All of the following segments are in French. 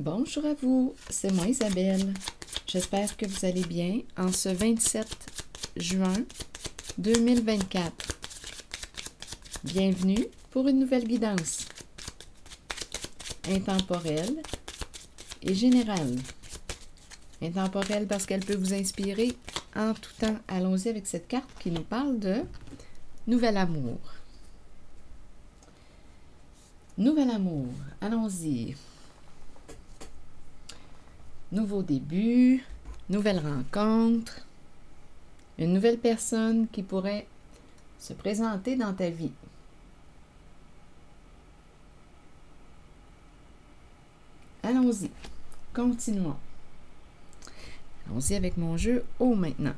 Bonjour à vous, c'est moi Isabelle. J'espère que vous allez bien en ce 27 juin 2024. Bienvenue pour une nouvelle guidance intemporelle et générale. Intemporelle parce qu'elle peut vous inspirer en tout temps. Allons-y avec cette carte qui nous parle de nouvel amour. Nouvel amour, allons-y. Nouveau début, nouvelle rencontre, une nouvelle personne qui pourrait se présenter dans ta vie. Allons-y, continuons. Allons-y avec mon jeu haut maintenant.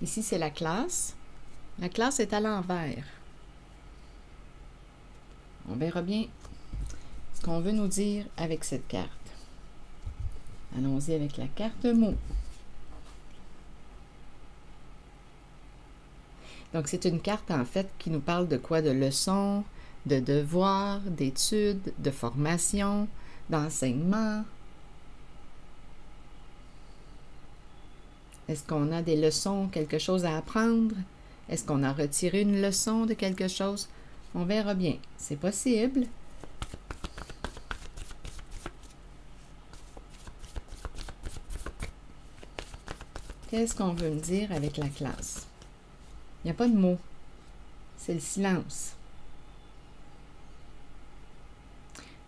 Ici, c'est la classe. La classe est à l'envers. On verra bien ce qu'on veut nous dire avec cette carte. Allons-y avec la carte mot. Donc, c'est une carte, en fait, qui nous parle de quoi? De leçons, de devoirs, d'études, de formation, d'enseignement. Est-ce qu'on a des leçons, quelque chose à apprendre? Est-ce qu'on a retiré une leçon de quelque chose? On verra bien. C'est possible. Qu'est-ce qu'on veut me dire avec la classe? Il n'y a pas de mots. C'est le silence.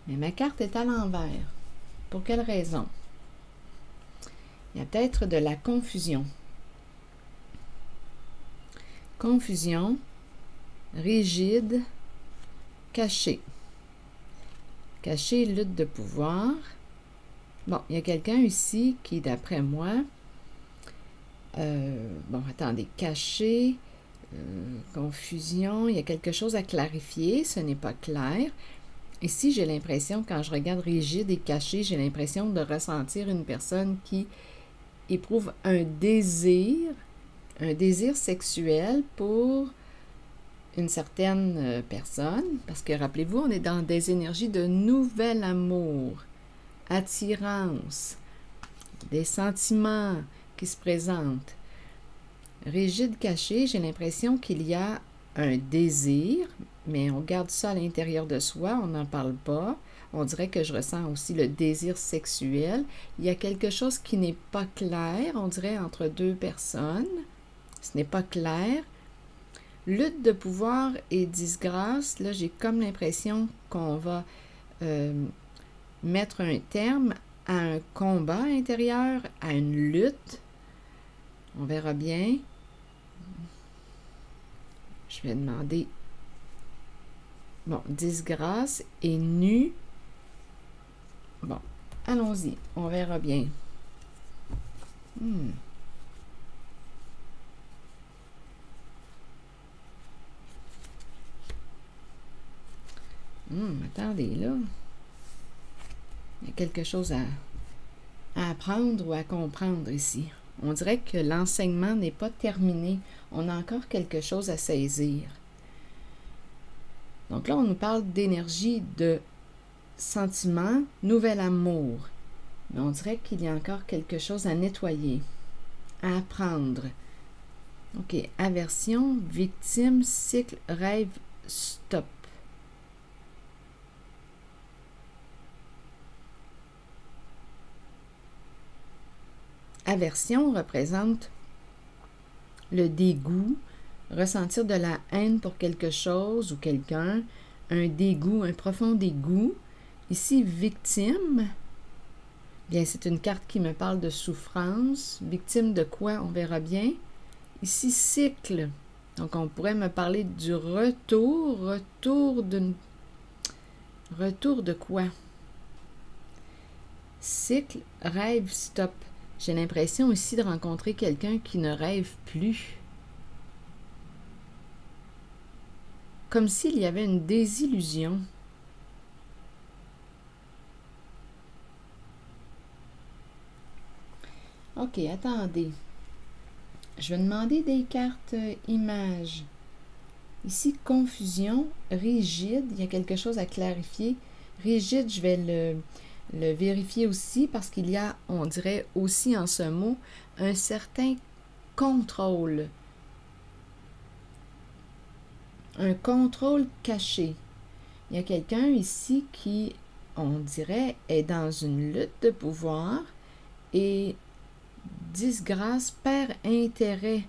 Mais ma carte est à l'envers. Pour quelle raison? Il y a peut-être de la confusion. Confusion, rigide, caché. Caché, lutte de pouvoir. Bon, il y a quelqu'un ici qui, d'après moi, bon, attendez, caché, confusion, il y a quelque chose à clarifier, ce n'est pas clair. Ici, j'ai l'impression, quand je regarde rigide et caché, j'ai l'impression de ressentir une personne qui éprouve un désir sexuel pour une certaine personne, parce que rappelez-vous, on est dans des énergies de nouvel amour, attirance, des sentiments qui se présentent. Rigide, caché, j'ai l'impression qu'il y a un désir, mais on garde ça à l'intérieur de soi, on n'en parle pas. On dirait que je ressens aussi le désir sexuel. Il y a quelque chose qui n'est pas clair, on dirait, entre deux personnes. Ce n'est pas clair. Lutte de pouvoir et disgrâce, là, j'ai comme l'impression qu'on va mettre un terme à un combat intérieur, à une lutte. On verra bien. Je vais demander... Bon, disgrâce et nu. Bon, allons-y, on verra bien. Attendez, là. Il y a quelque chose à apprendre ou à comprendre ici. On dirait que l'enseignement n'est pas terminé. On a encore quelque chose à saisir. Donc là, on nous parle d'énergie, de sentiment, nouvel amour. Mais on dirait qu'il y a encore quelque chose à nettoyer, à apprendre. OK, aversion, victime, cycle, rêve, stop. Aversion représente le dégoût, ressentir de la haine pour quelque chose ou quelqu'un, un dégoût, un profond dégoût. Ici, victime, bien, c'est une carte qui me parle de souffrance. Victime de quoi? On verra bien. Ici, cycle. Donc, on pourrait me parler du retour. Retour de quoi? Cycle, rêve, stop. J'ai l'impression ici de rencontrer quelqu'un qui ne rêve plus. Comme s'il y avait une désillusion. OK, attendez. Je vais demander des cartes images. Ici, confusion, rigide, il y a quelque chose à clarifier. Rigide, je vais le vérifier aussi parce qu'il y a, on dirait aussi en ce mot, un certain contrôle. Un contrôle caché. Il y a quelqu'un ici qui, on dirait, est dans une lutte de pouvoir et disgrâce, perd intérêt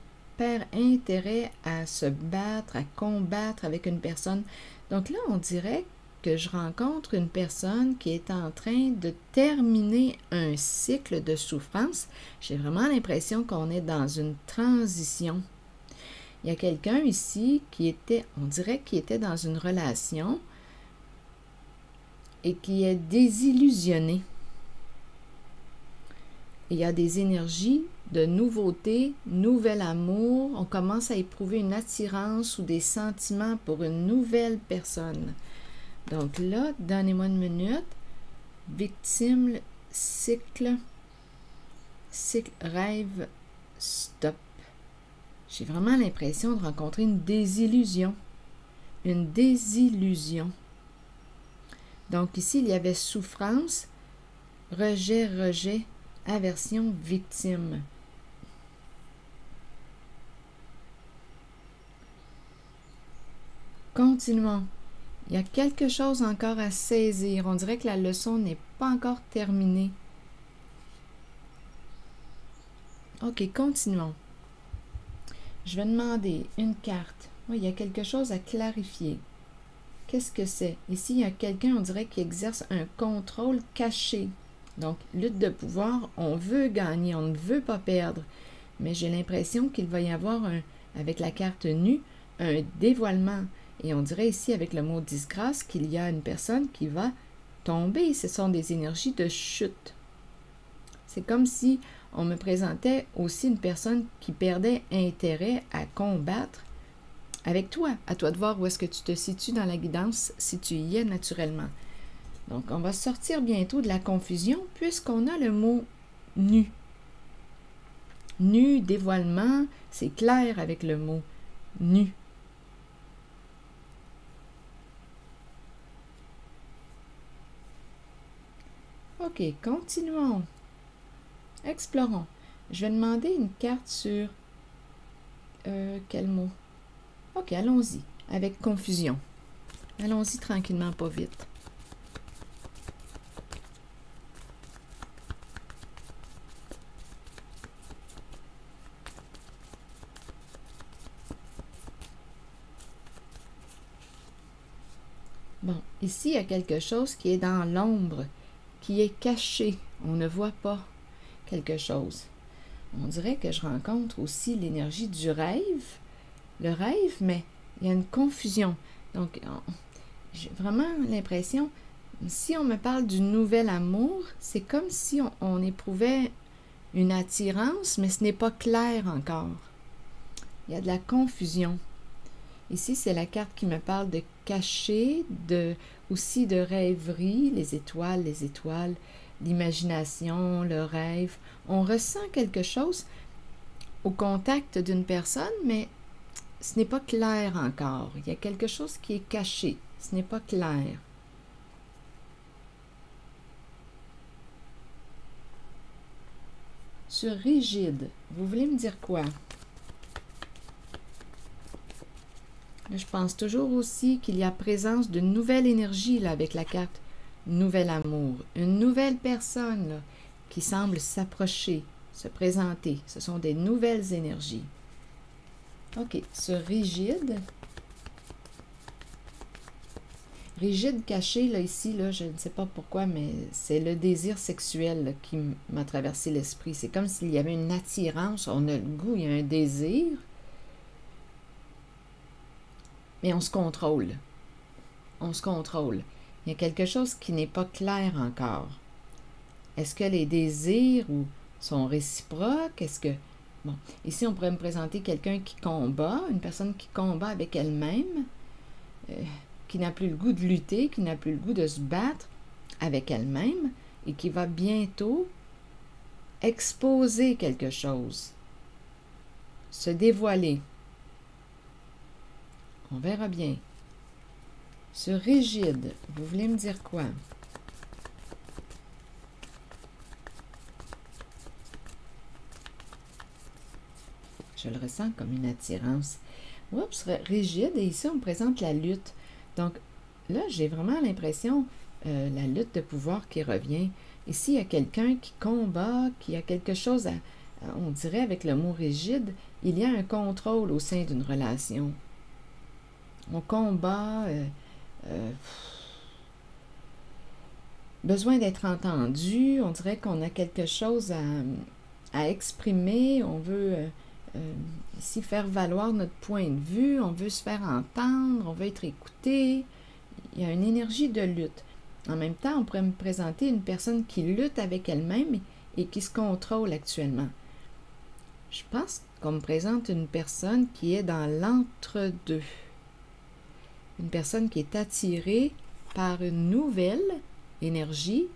à se battre, à combattre avec une personne. Donc là, on dirait que je rencontre une personne qui est en train de terminer un cycle de souffrance. J'ai vraiment l'impression qu'on est dans une transition. Il y a quelqu'un ici qui était, on dirait qu'il était dans une relation et qui est désillusionné. Il y a des énergies de nouveauté, nouvel amour. On commence à éprouver une attirance ou des sentiments pour une nouvelle personne. Donc là, donnez-moi une minute. Victime, cycle, rêve, stop. J'ai vraiment l'impression de rencontrer une désillusion. Une désillusion. Donc ici, il y avait souffrance, rejet, aversion, victime. Continuons. Il y a quelque chose encore à saisir. On dirait que la leçon n'est pas encore terminée. OK, continuons. Je vais demander une carte. Oui, il y a quelque chose à clarifier. Qu'est-ce que c'est? Ici, il y a quelqu'un, on dirait, qui exerce un contrôle caché. Donc, lutte de pouvoir, on veut gagner, on ne veut pas perdre. Mais j'ai l'impression qu'il va y avoir, avec la carte nue, un dévoilement. Et on dirait ici, avec le mot disgrâce, qu'il y a une personne qui va tomber. Ce sont des énergies de chute. C'est comme si on me présentait aussi une personne qui perdait intérêt à combattre avec toi. À toi de voir où est-ce que tu te situes dans la guidance, si tu y es naturellement. Donc, on va sortir bientôt de la confusion puisqu'on a le mot « nu ». Nu, dévoilement, c'est clair avec le mot « nu ». OK, continuons. Explorons. Je vais demander une carte sur... quel mot? OK, allons-y, avec confusion. Allons-y tranquillement, pas vite. Bon, ici, il y a quelque chose qui est dans l'ombre, qui est caché. On ne voit pas quelque chose. On dirait que je rencontre aussi l'énergie du rêve. Le rêve, mais il y a une confusion. Donc, j'ai vraiment l'impression, si on me parle du nouvel amour, c'est comme si on éprouvait une attirance, mais ce n'est pas clair encore. Il y a de la confusion. Ici, c'est la carte qui me parle de caché, aussi de rêverie, les étoiles, l'imagination, le rêve. On ressent quelque chose au contact d'une personne, mais ce n'est pas clair encore. Il y a quelque chose qui est caché. Ce n'est pas clair. Sur rigide, vous voulez me dire quoi? Je pense toujours aussi qu'il y a présence d'une nouvelle énergie là, avec la carte nouvel amour. Une nouvelle personne là, qui semble s'approcher, se présenter. Ce sont des nouvelles énergies. OK, ce rigide. Rigide caché, là, ici, là, je ne sais pas pourquoi, mais c'est le désir sexuel là, qui m'a traversé l'esprit. C'est comme s'il y avait une attirance, on a le goût, il y a un désir. Mais on se contrôle. On se contrôle. Il y a quelque chose qui n'est pas clair encore. Est-ce que les désirs sont réciproques? Est-ce que... Bon, ici, on pourrait me présenter quelqu'un qui combat, une personne qui combat avec elle-même, qui n'a plus le goût de lutter, qui n'a plus le goût de se battre avec elle-même et qui va bientôt exposer quelque chose, se dévoiler. On verra bien. Sur rigide, vous voulez me dire quoi? Je le ressens comme une attirance. Oups, rigide, et ici on me présente la lutte. Donc là, j'ai vraiment l'impression, la lutte de pouvoir qui revient. Ici, il y a quelqu'un qui combat, qui a quelque chose à, on dirait avec le mot rigide, il y a un contrôle au sein d'une relation. On combat, besoin d'être entendu, on dirait qu'on a quelque chose à exprimer, on veut ici faire valoir notre point de vue, on veut se faire entendre, on veut être écouté. Il y a une énergie de lutte. En même temps, on pourrait me présenter une personne qui lutte avec elle-même et qui se contrôle actuellement. Je pense qu'on me présente une personne qui est dans l'entre-deux. Une personne qui est attirée par une nouvelle énergie,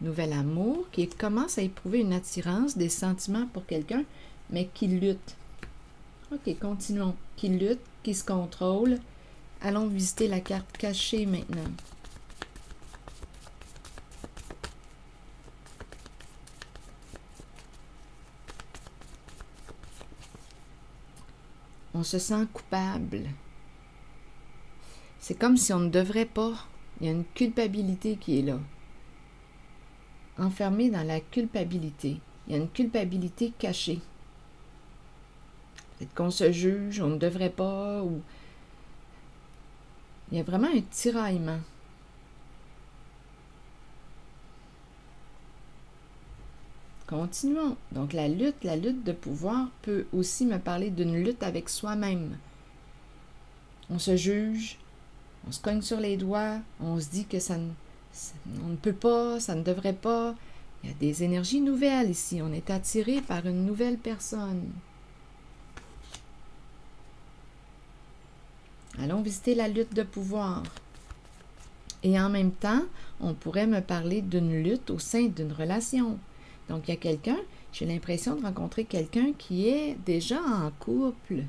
nouvel amour, qui commence à éprouver une attirance, des sentiments pour quelqu'un, mais qui lutte. Ok, continuons. Qui lutte, qui se contrôle. Allons visiter la carte cachée maintenant. On se sent coupable. C'est comme si on ne devrait pas. Il y a une culpabilité qui est là. Enfermé dans la culpabilité. Il y a une culpabilité cachée. Peut-être qu'on se juge, on ne devrait pas, ou... Il y a vraiment un tiraillement. Continuons. Donc la lutte de pouvoir peut aussi me parler d'une lutte avec soi-même. On se juge, on se cogne sur les doigts, on se dit que on ne peut pas, ça ne devrait pas. Il y a des énergies nouvelles ici. On est attiré par une nouvelle personne. Allons visiter la lutte de pouvoir. Et en même temps, on pourrait me parler d'une lutte au sein d'une relation. Donc, il y a quelqu'un, j'ai l'impression de rencontrer quelqu'un qui est déjà en couple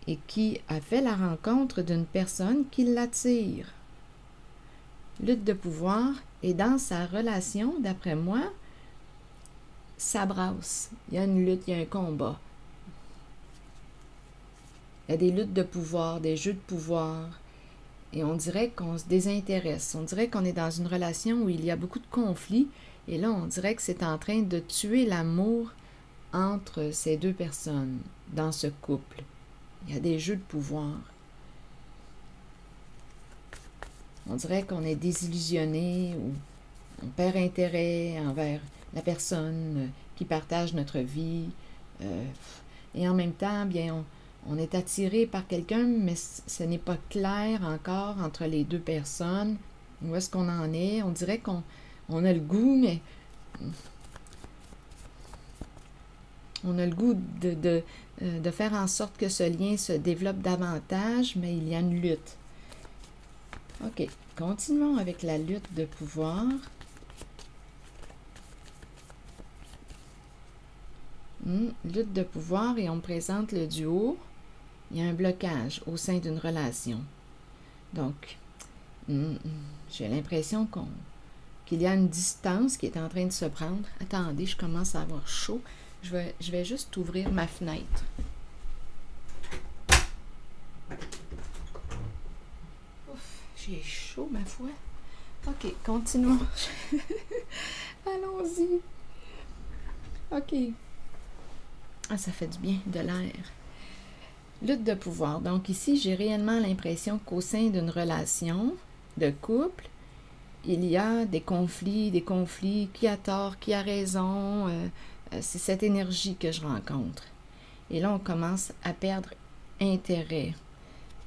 et qui a fait la rencontre d'une personne qui l'attire. Lutte de pouvoir, et dans sa relation, d'après moi, ça brasse. Il y a une lutte, il y a un combat. Il y a des luttes de pouvoir, des jeux de pouvoir, et on dirait qu'on se désintéresse. On dirait qu'on est dans une relation où il y a beaucoup de conflits, et là, on dirait que c'est en train de tuer l'amour entre ces deux personnes dans ce couple. Il y a des jeux de pouvoir. On dirait qu'on est désillusionné ou on perd intérêt envers la personne qui partage notre vie. Et en même temps, bien, on est attiré par quelqu'un, mais ce n'est pas clair encore entre les deux personnes. Où est-ce qu'on en est? On dirait qu'on a le goût, mais on a le goût de faire en sorte que ce lien se développe davantage, mais il y a une lutte. OK, continuons avec la lutte de pouvoir. Lutte de pouvoir, et on me présente le duo. Il y a un blocage au sein d'une relation. Donc, j'ai l'impression qu'il y a une distance qui est en train de se prendre. Attendez, je commence à avoir chaud. Je vais juste ouvrir ma fenêtre. Ouf, j'ai chaud, ma foi. OK, continuons. Allons-y. OK. Ah, ça fait du bien, de l'air. Lutte de pouvoir. Donc ici, j'ai réellement l'impression qu'au sein d'une relation de couple, il y a des conflits, qui a tort, qui a raison. C'est cette énergie que je rencontre. Et là, on commence à perdre intérêt.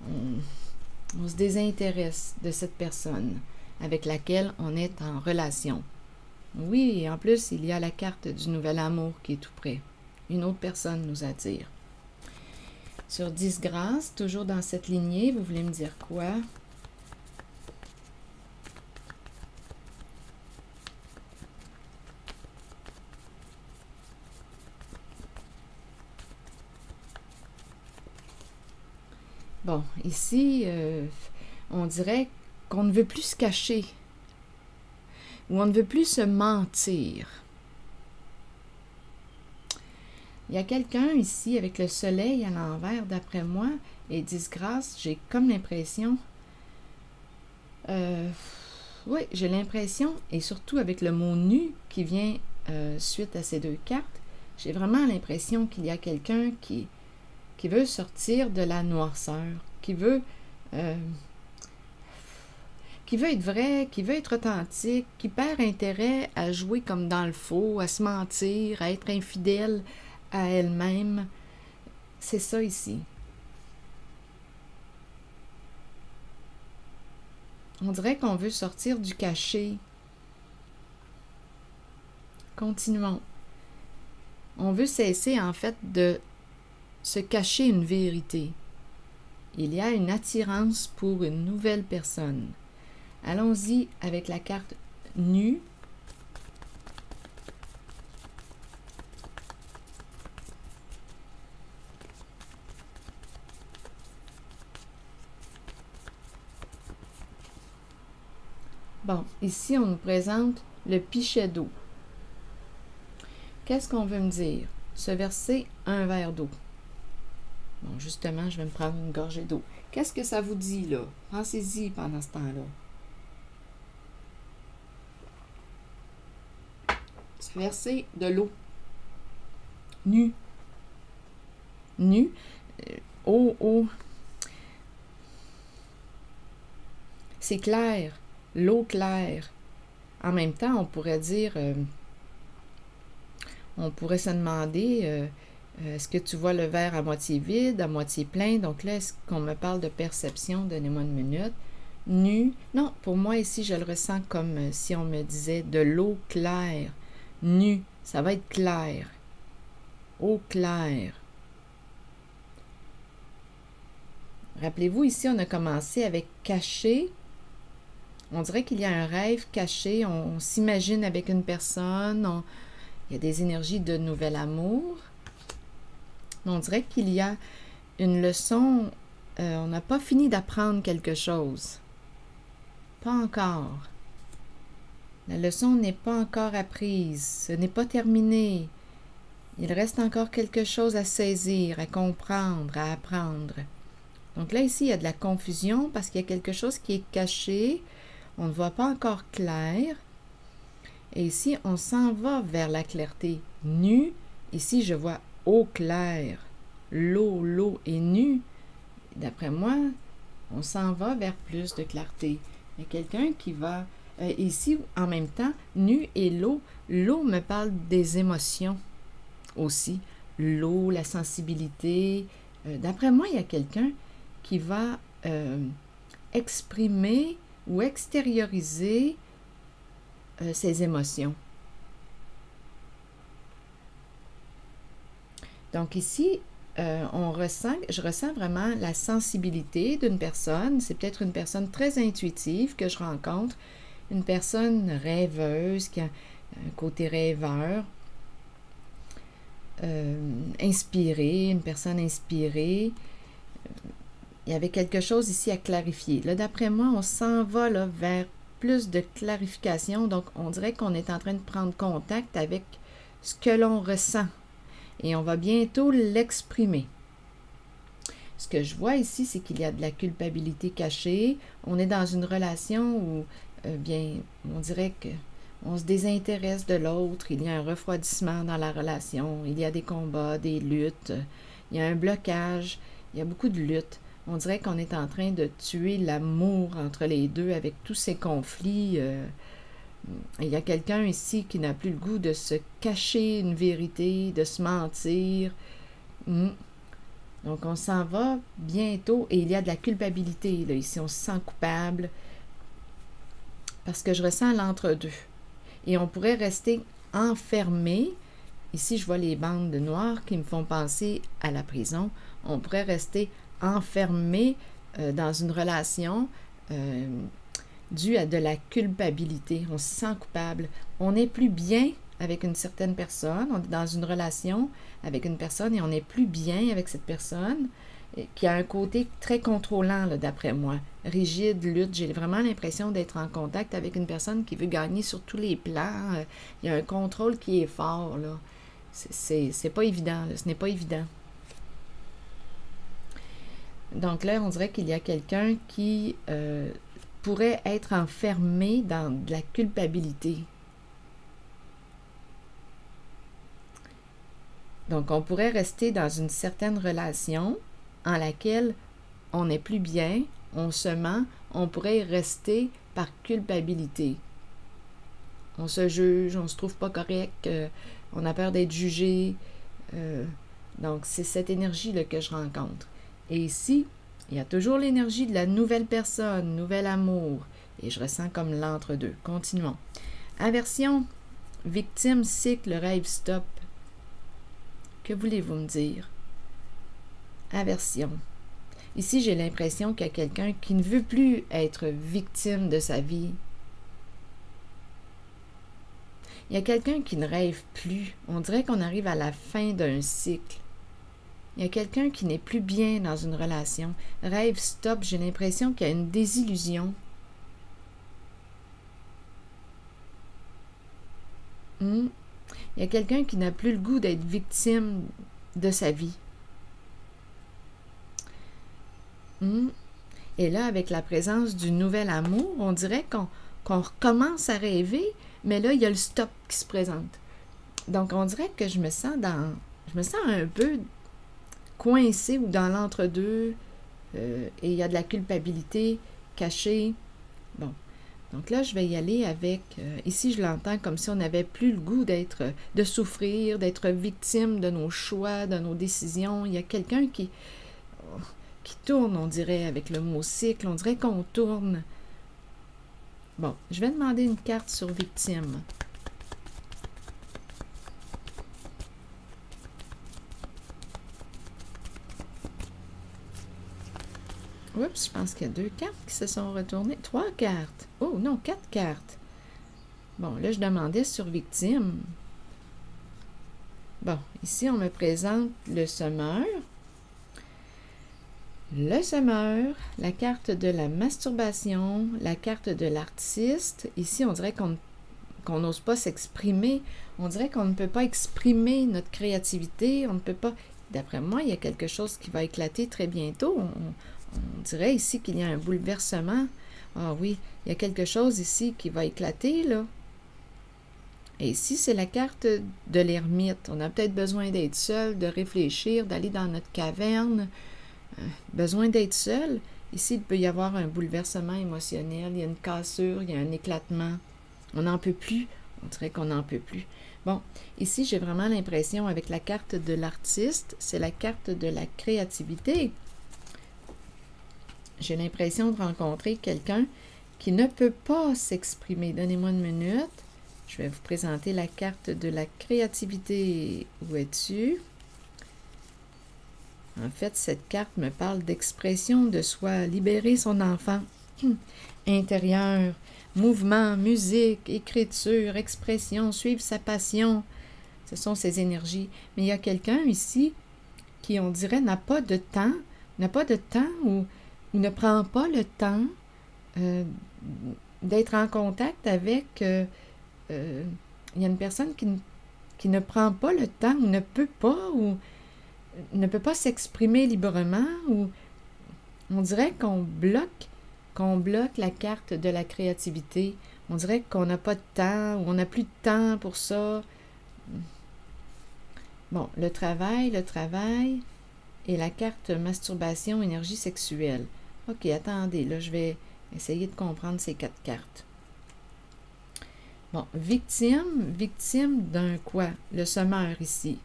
On se désintéresse de cette personne avec laquelle on est en relation. Oui, et en plus, il y a la carte du nouvel amour qui est tout près. Une autre personne nous attire. Sur disgrâce, toujours dans cette lignée, vous voulez me dire quoi? Bon, ici, on dirait qu'on ne veut plus se cacher ou on ne veut plus se mentir. Il y a quelqu'un ici avec le soleil à l'envers, d'après moi, et disgrâce, j'ai comme l'impression... oui, j'ai l'impression, et surtout avec le mot nu qui vient suite à ces deux cartes, j'ai vraiment l'impression qu'il y a quelqu'un qui veut sortir de la noirceur, qui veut être vrai, qui veut être authentique, qui perd intérêt à jouer comme dans le faux, à se mentir, à être infidèle à elle-même. C'est ça ici. On dirait qu'on veut sortir du cachet. Continuons. On veut cesser en fait de se cacher une vérité. Il y a une attirance pour une nouvelle personne. Allons-y avec la carte nue. Bon, ici, on nous présente le pichet d'eau. Qu'est-ce qu'on veut me dire? Se verser un verre d'eau. Bon, justement, je vais me prendre une gorgée d'eau. Qu'est-ce que ça vous dit, là? Pensez-y pendant ce temps-là. Se verser de l'eau. Nu. Nu. Eau. C'est clair. L'eau claire. En même temps, on pourrait dire, on pourrait se demander, est-ce que tu vois le verre à moitié vide, à moitié plein? Donc là, est-ce qu'on me parle de perception? Donnez-moi une minute. Nu. Non, pour moi ici, je le ressens comme si on me disait de l'eau claire. Nu. Ça va être clair. Eau claire. Rappelez-vous, ici, on a commencé avec caché. On dirait qu'il y a un rêve caché, on s'imagine avec une personne, il y a des énergies de nouvel amour. On dirait qu'il y a une leçon, on n'a pas fini d'apprendre quelque chose. Pas encore. La leçon n'est pas encore apprise, ce n'est pas terminé. Il reste encore quelque chose à saisir, à comprendre, à apprendre. Donc là, ici, il y a de la confusion parce qu'il y a quelque chose qui est caché. On ne voit pas encore clair. Et ici, on s'en va vers la clarté. Nu. Ici, je vois eau claire. L'eau est nue. D'après moi, on s'en va vers plus de clarté. Il y a quelqu'un qui va... ici, en même temps, nu et l'eau. L'eau me parle des émotions aussi. L'eau, la sensibilité. D'après moi, il y a quelqu'un qui va exprimer ou extérioriser ses émotions. Donc ici, je ressens vraiment la sensibilité d'une personne. C'est peut-être une personne très intuitive que je rencontre, une personne rêveuse, qui a un côté rêveur, inspirée, une personne inspirée. Il y avait quelque chose ici à clarifier. Là, d'après moi, on s'en va là, vers plus de clarification. Donc, on dirait qu'on est en train de prendre contact avec ce que l'on ressent. Et on va bientôt l'exprimer. Ce que je vois ici, c'est qu'il y a de la culpabilité cachée. On est dans une relation où, bien, on dirait qu'on se désintéresse de l'autre. Il y a un refroidissement dans la relation. Il y a des combats, des luttes. Il y a un blocage. Il y a beaucoup de luttes. On dirait qu'on est en train de tuer l'amour entre les deux avec tous ces conflits. Il y a quelqu'un ici qui n'a plus le goût de se cacher une vérité, de se mentir. Donc, on s'en va bientôt et il y a de la culpabilité. Là, ici, on se sent coupable parce que je ressens l'entre-deux. Et on pourrait rester enfermé. Ici, je vois les bandes noires qui me font penser à la prison. On pourrait rester enfermé dans une relation due à de la culpabilité. On se sent coupable. On n'est plus bien avec une certaine personne. On est dans une relation avec une personne et on n'est plus bien avec cette personne. qui a un côté très contrôlant, d'après moi. Rigide, lutte. J'ai vraiment l'impression d'être en contact avec une personne qui veut gagner sur tous les plans. Il y a un contrôle qui est fort, là. C'est pas évident, là. Ce n'est pas évident. Donc là, on dirait qu'il y a quelqu'un qui pourrait être enfermé dans de la culpabilité. Donc, on pourrait rester dans une certaine relation en laquelle on n'est plus bien, on se ment, on pourrait y rester par culpabilité. On se juge, on se trouve pas correct, on a peur d'être jugé. Donc, c'est cette énergie-là que je rencontre. Et ici, il y a toujours l'énergie de la nouvelle personne, nouvel amour. Et je ressens comme l'entre-deux. Continuons. Aversion, victime, cycle, rêve, stop. Que voulez-vous me dire? Aversion. Ici, j'ai l'impression qu'il y a quelqu'un qui ne veut plus être victime de sa vie. Il y a quelqu'un qui ne rêve plus. On dirait qu'on arrive à la fin d'un cycle. Il y a quelqu'un qui n'est plus bien dans une relation. Rêve, stop, j'ai l'impression qu'il y a une désillusion. Il y a quelqu'un qui n'a plus le goût d'être victime de sa vie. Et là, avec la présence du nouvel amour, on dirait qu'on recommence à rêver, mais là, il y a le stop qui se présente. Donc, on dirait que je me sens un peu coincée ou dans l'entre-deux, et il y a de la culpabilité cachée. Bon. Donc là, je vais y aller avec, ici je l'entends comme si on n'avait plus le goût de souffrir, d'être victime de nos choix, de nos décisions. Il y a quelqu'un qui tourne, on dirait, avec le mot cycle, on dirait qu'on tourne. Bon, je vais demander une carte sur victime. Oups, je pense qu'il y a 2 cartes qui se sont retournées. 3 cartes. Oh non, 4 cartes. Bon, là, je demandais sur victime. Bon, ici, on me présente le semeur. Le semeur, la carte de la masturbation, la carte de l'artiste. Ici, on dirait qu'on n'ose pas s'exprimer. On dirait qu'on ne peut pas exprimer notre créativité. On ne peut pas... D'après moi, il y a quelque chose qui va éclater très bientôt. On dirait ici qu'il y a un bouleversement. Ah oui, il y a quelque chose ici qui va éclater, là. Et ici, c'est la carte de l'ermite. On a peut-être besoin d'être seul, de réfléchir, d'aller dans notre caverne. Besoin d'être seul. Ici, il peut y avoir un bouleversement émotionnel. Il y a une cassure, il y a un éclatement. On n'en peut plus. On dirait qu'on n'en peut plus. Bon, ici, j'ai vraiment l'impression, avec la carte de l'artiste, c'est la carte de la créativité. J'ai l'impression de rencontrer quelqu'un qui ne peut pas s'exprimer. Donnez-moi une minute. Je vais vous présenter la carte de la créativité. Où es-tu? En fait, cette carte me parle d'expression de soi, libérer son enfant intérieur, mouvement, musique, écriture, expression, suivre sa passion. Ce sont ces énergies. Mais il y a quelqu'un ici qui, on dirait, n'a pas de temps ou ne prend pas le temps d'être en contact avec... il y a une personne qui ne prend pas le temps ou ne peut pas s'exprimer librement, ou on dirait qu'on bloque la carte de la créativité. On dirait qu'on n'a pas de temps, ou on n'a plus de temps pour ça. Bon, le travail et la carte masturbation, énergie sexuelle. OK, attendez, là, je vais essayer de comprendre ces 4 cartes. Bon, victime d'un quoi? Le semeur ici.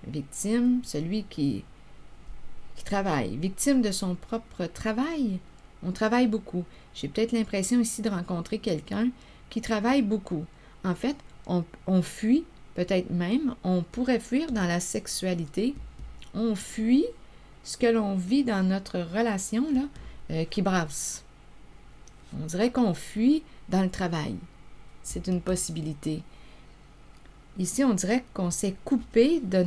Victime, celui qui travaille. Victime de son propre travail. On travaille beaucoup. J'ai peut-être l'impression ici de rencontrer quelqu'un qui travaille beaucoup. En fait, on fuit, peut-être même, on pourrait fuir dans la sexualité. On fuit ce que l'on vit dans notre relation, là, qui brasse. On dirait qu'on fuit dans le travail. C'est une possibilité. Ici, on dirait qu'on s'est coupé de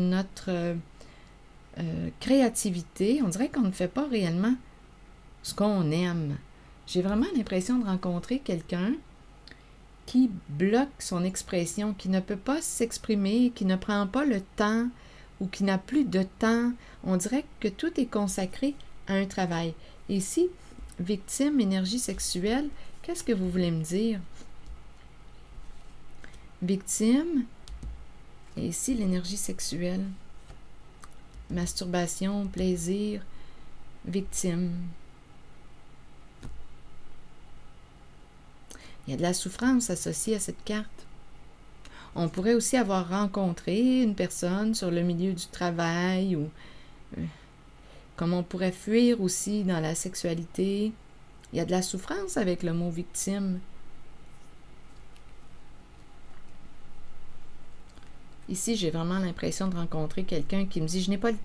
créativité. On dirait qu'on ne fait pas réellement ce qu'on aime. J'ai vraiment l'impression de rencontrer quelqu'un qui bloque son expression, qui ne peut pas s'exprimer, qui ne prend pas le temps ou qui n'a plus de temps. On dirait que tout est consacré à un travail. Et ici, victime, énergie sexuelle, qu'est-ce que vous voulez me dire? Victime, et ici l'énergie sexuelle. Masturbation, plaisir, victime. Il y a de la souffrance associée à cette carte. On pourrait aussi avoir rencontré une personne sur le milieu du travail ou comme on pourrait fuir aussi dans la sexualité. Il y a de la souffrance avec le mot victime. Ici, j'ai vraiment l'impression de rencontrer quelqu'un qui me dit « Je n'ai pas le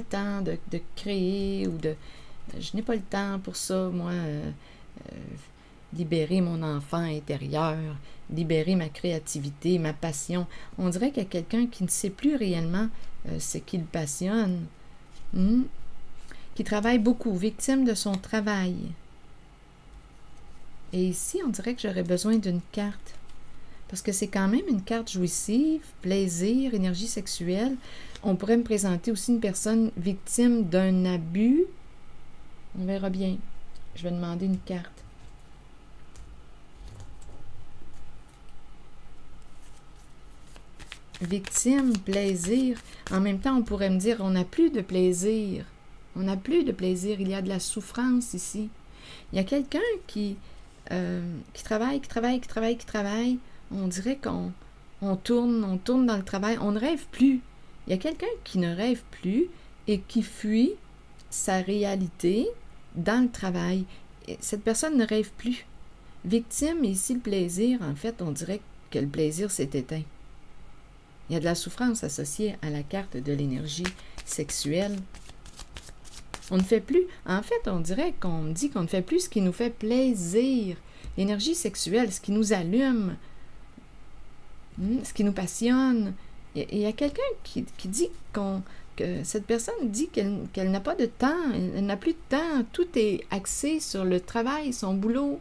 temps de créer » ou de « Je n'ai pas le temps pour ça, moi, libérer mon enfant intérieur, libérer ma créativité, ma passion. » On dirait qu'il y a quelqu'un qui ne sait plus réellement ce qui le passionne, qui travaille beaucoup, victime de son travail. Et ici, on dirait que j'aurais besoin d'une carte. Parce que c'est quand même une carte jouissive, plaisir, énergie sexuelle. On pourrait me présenter aussi une personne victime d'un abus. On verra bien. Je vais demander une carte. Victime, plaisir. En même temps, on pourrait me dire, on n'a plus de plaisir. On n'a plus de plaisir. Il y a de la souffrance ici. Il y a quelqu'un qui travaille. On dirait qu'on tourne dans le travail. On ne rêve plus. Il y a quelqu'un qui ne rêve plus et qui fuit sa réalité dans le travail. Et cette personne ne rêve plus. Victime, et ici le plaisir, en fait, on dirait que le plaisir s'est éteint. Il y a de la souffrance associée à la carte de l'énergie sexuelle. On ne fait plus. En fait, on dirait qu'on me dit qu'on ne fait plus ce qui nous fait plaisir. L'énergie sexuelle, ce qui nous allume, ce qui nous passionne. Il y a quelqu'un qui dit que cette personne dit qu'elle n'a pas de temps, elle n'a plus de temps, tout est axé sur le travail, son boulot.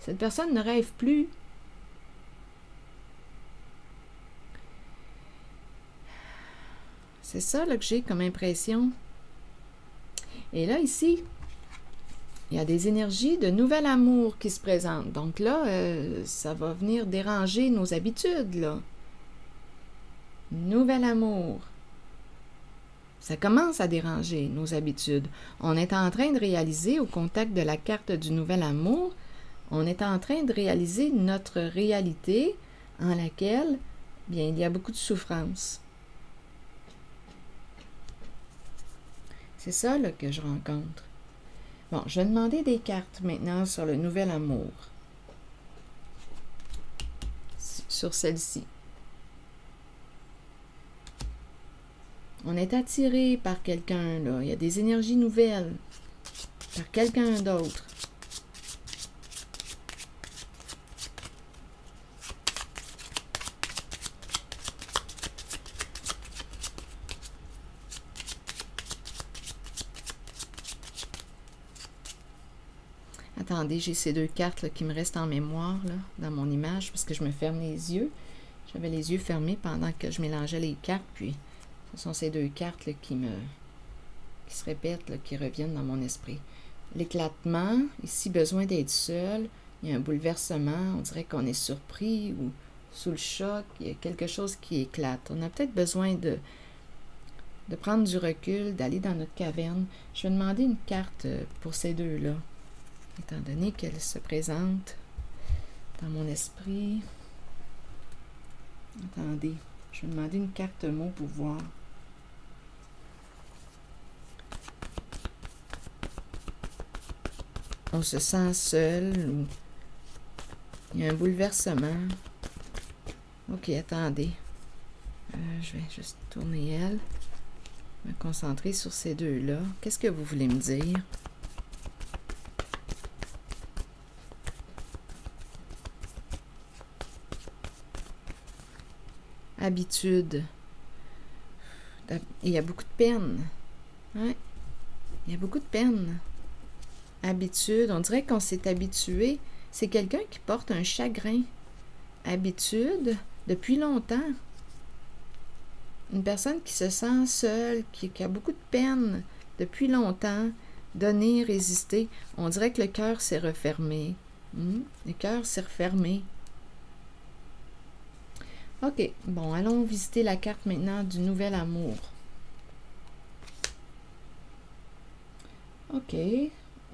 Cette personne ne rêve plus. C'est ça là, que j'ai comme impression. Et là, ici, il y a des énergies de nouvel amour qui se présentent. Donc là, ça va venir déranger nos habitudes, là. Nouvel amour. Ça commence à déranger nos habitudes. On est en train de réaliser, au contact de la carte du nouvel amour, on est en train de réaliser notre réalité en laquelle, bien, il y a beaucoup de souffrance. C'est ça là, que je rencontre. Bon, je vais demander des cartes maintenant sur le nouvel amour. Sur celle-ci. On est attiré par quelqu'un, là. Il y a des énergies nouvelles. Par quelqu'un d'autre. Attendez, j'ai ces deux cartes là, qui me restent en mémoire là, dans mon image parce que je me ferme les yeux. J'avais les yeux fermés pendant que je mélangeais les cartes, puis ce sont ces deux cartes là, qui se répètent, là, qui reviennent dans mon esprit. L'éclatement, ici, besoin d'être seul. Il y a un bouleversement, on dirait qu'on est surpris ou sous le choc. Il y a quelque chose qui éclate. On a peut-être besoin de prendre du recul, d'aller dans notre caverne. Je vais demander une carte pour ces deux-là, étant donné qu'elles se présentent dans mon esprit. Attendez, je vais demander une carte mot pour voir. On se sent seul ou il y a un bouleversement. Ok, attendez. Je vais juste tourner elle. Me concentrer sur ces deux-là. Qu'est-ce que vous voulez me dire? Habitude. il y a beaucoup de peine. Ouais. Il y a beaucoup de peine. Habitude. On dirait qu'on s'est habitué. C'est quelqu'un qui porte un chagrin. Habitude depuis longtemps. Une personne qui se sent seule, qui a beaucoup de peine depuis longtemps, donner, résister. On dirait que le cœur s'est refermé. Le cœur s'est refermé. OK. Bon, allons visiter la carte maintenant du nouvel amour. OK.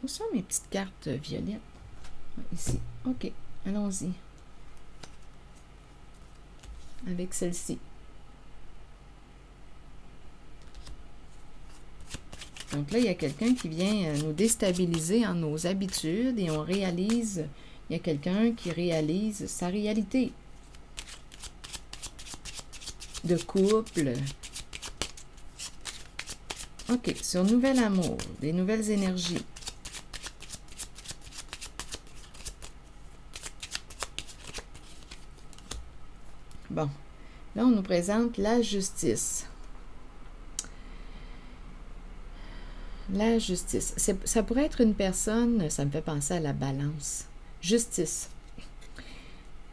Où sont mes petites cartes violettes? Ici. OK. Allons-y. Avec celle-ci. Donc là, il y a quelqu'un qui vient nous déstabiliser en nos habitudes et on réalise, il y a quelqu'un qui réalise sa réalité de couple. OK, sur nouvel amour, des nouvelles énergies. Bon, là, on nous présente la justice. La justice. Ça pourrait être une personne, ça me fait penser à la balance. Justice.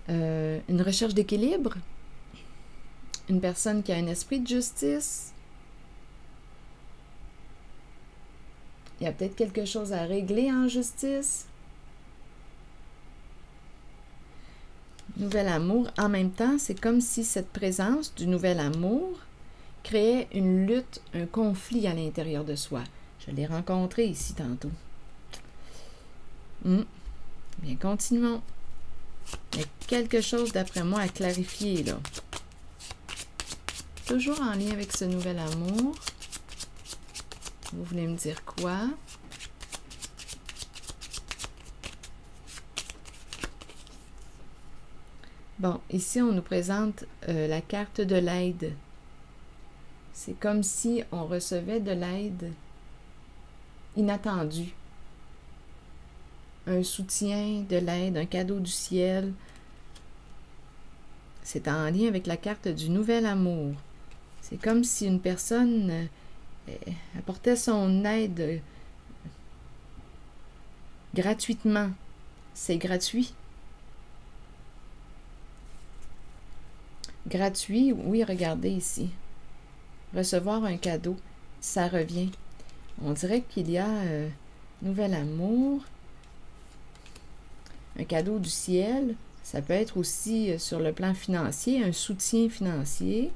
Une recherche d'équilibre. Une personne qui a un esprit de justice. Il y a peut-être quelque chose à régler en justice. Nouvel amour. En même temps, c'est comme si cette présence du nouvel amour créait une lutte, un conflit à l'intérieur de soi. Je l'ai rencontré ici tantôt. Bien, continuons. Il y a quelque chose, d'après moi, à clarifier, là. Toujours en lien avec ce nouvel amour. Vous voulez me dire quoi? Bon, ici, on nous présente la carte de l'aide. C'est comme si on recevait de l'aide inattendue. Un soutien, de l'aide, un cadeau du ciel. C'est en lien avec la carte du nouvel amour. C'est comme si une personne apportait son aide gratuitement. C'est gratuit. Gratuit, oui, regardez ici. Recevoir un cadeau, ça revient. On dirait qu'il y a nouvel amour, un cadeau du ciel. Ça peut être aussi sur le plan financier, un soutien financier.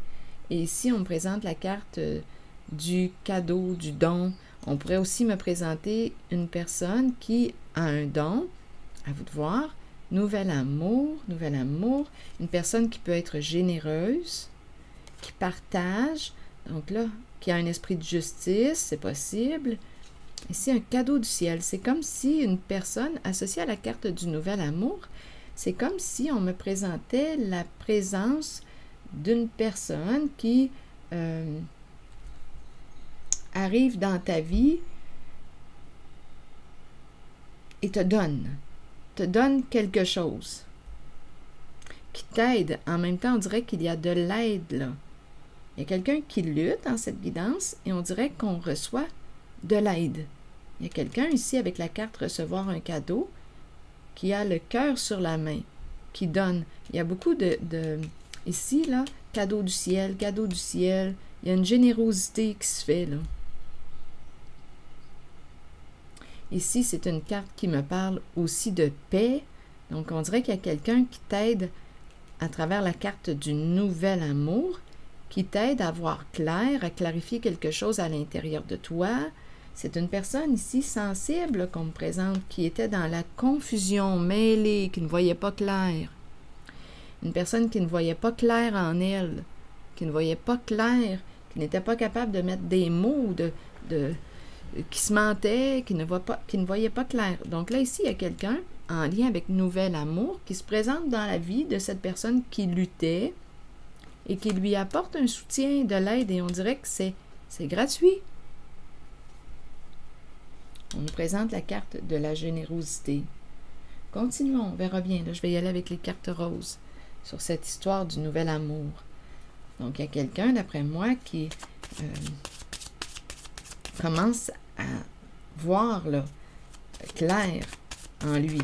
Et ici, on me présente la carte du cadeau, du don. On pourrait aussi me présenter une personne qui a un don, à vous de voir. Nouvel amour, une personne qui peut être généreuse, qui partage, donc là, qui a un esprit de justice, c'est possible. Ici, un cadeau du ciel, c'est comme si une personne associée à la carte du nouvel amour, c'est comme si on me présentait la présence d'une personne qui arrive dans ta vie et te donne quelque chose, qui t'aide. En même temps, on dirait qu'il y a de l'aide là. Il y a quelqu'un qui lutte dans cette guidance et on dirait qu'on reçoit de l'aide. Il y a quelqu'un ici avec la carte recevoir un cadeau qui a le cœur sur la main, qui donne. Il y a beaucoup de ici, là, cadeau du ciel. Il y a une générosité qui se fait là. Ici, c'est une carte qui me parle aussi de paix. Donc, on dirait qu'il y a quelqu'un qui t'aide à travers la carte du nouvel amour, qui t'aide à voir clair, à clarifier quelque chose à l'intérieur de toi. C'est une personne ici sensible qu'on me présente, qui était dans la confusion, mêlée, qui ne voyait pas clair. Une personne qui ne voyait pas clair en elle, qui ne voyait pas clair, qui n'était pas capable de mettre des mots, qui se mentait, qui ne voyait pas clair. Donc là, ici, il y a quelqu'un en lien avec nouvel amour qui se présente dans la vie de cette personne qui luttait et qui lui apporte un soutien, de l'aide, et on dirait que c'est gratuit. On nous présente la carte de la générosité. Continuons, on verra bien. Là, je vais y aller avec les cartes roses sur cette histoire du nouvel amour. Donc, il y a quelqu'un, d'après moi, qui commence à voir là, clair en lui.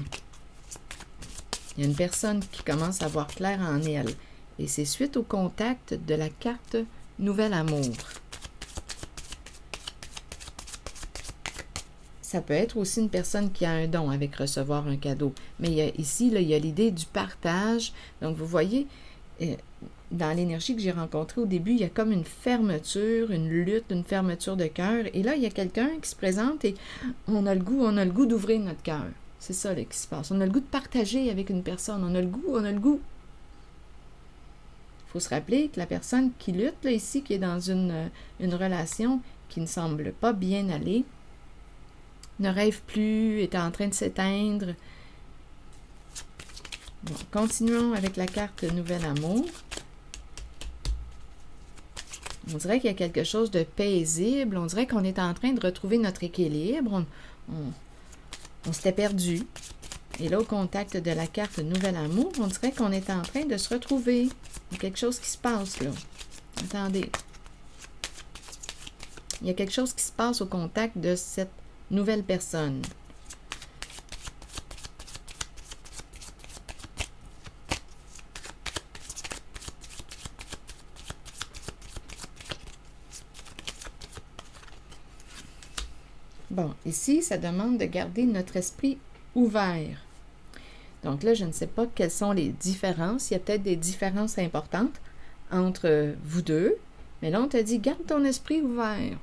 Il y a une personne qui commence à voir clair en elle. Et c'est suite au contact de la carte Nouvel Amour. Ça peut être aussi une personne qui a un don avec recevoir un cadeau. Mais ici, là, il y a l'idée du partage. Donc, vous voyez, dans l'énergie que j'ai rencontrée au début, il y a comme une fermeture, une lutte, une fermeture de cœur. Et là, il y a quelqu'un qui se présente et on a le goût d'ouvrir notre cœur. C'est ça là, qui se passe. On a le goût de partager avec une personne. On a le goût. Il faut se rappeler que la personne qui lutte, là, ici, qui est dans une relation qui ne semble pas bien aller, ne rêve plus, est en train de s'éteindre. Bon, continuons avec la carte Nouvel Amour. On dirait qu'il y a quelque chose de paisible. On dirait qu'on est en train de retrouver notre équilibre. On s'était perdu. Et là, au contact de la carte Nouvel Amour, on dirait qu'on est en train de se retrouver. Il y a quelque chose qui se passe, là. Attendez. Il y a quelque chose qui se passe au contact de cette nouvelle personne. Bon, ici, ça demande de garder notre esprit ouvert. Donc là, je ne sais pas quelles sont les différences. Il y a peut-être des différences importantes entre vous deux. Mais là, on te dit, garde ton esprit ouvert.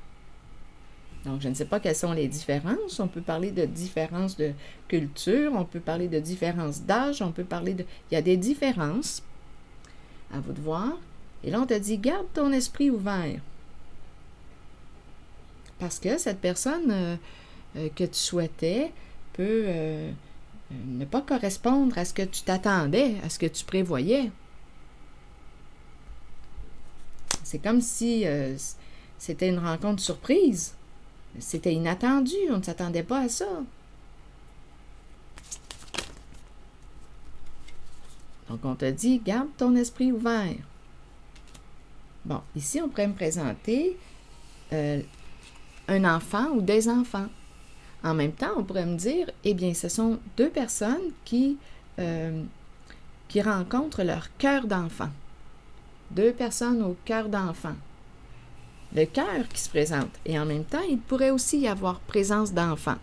Donc, je ne sais pas quelles sont les différences. On peut parler de différences de culture, on peut parler de différences d'âge, on peut parler de... Il y a des différences. À vous de voir. Et là, on te dit, garde ton esprit ouvert. Parce que cette personne que tu souhaitais peut ne pas correspondre à ce que tu t'attendais, à ce que tu prévoyais. C'est comme si c'était une rencontre surprise. C'était inattendu, on ne s'attendait pas à ça. Donc, on te dit, garde ton esprit ouvert. Bon, ici, on pourrait me présenter un enfant ou des enfants. En même temps, on pourrait me dire, eh bien, ce sont deux personnes qui rencontrent leur cœur d'enfant. Deux personnes au cœur d'enfant. Le cœur qui se présente. Et en même temps, il pourrait aussi y avoir présence d'enfant.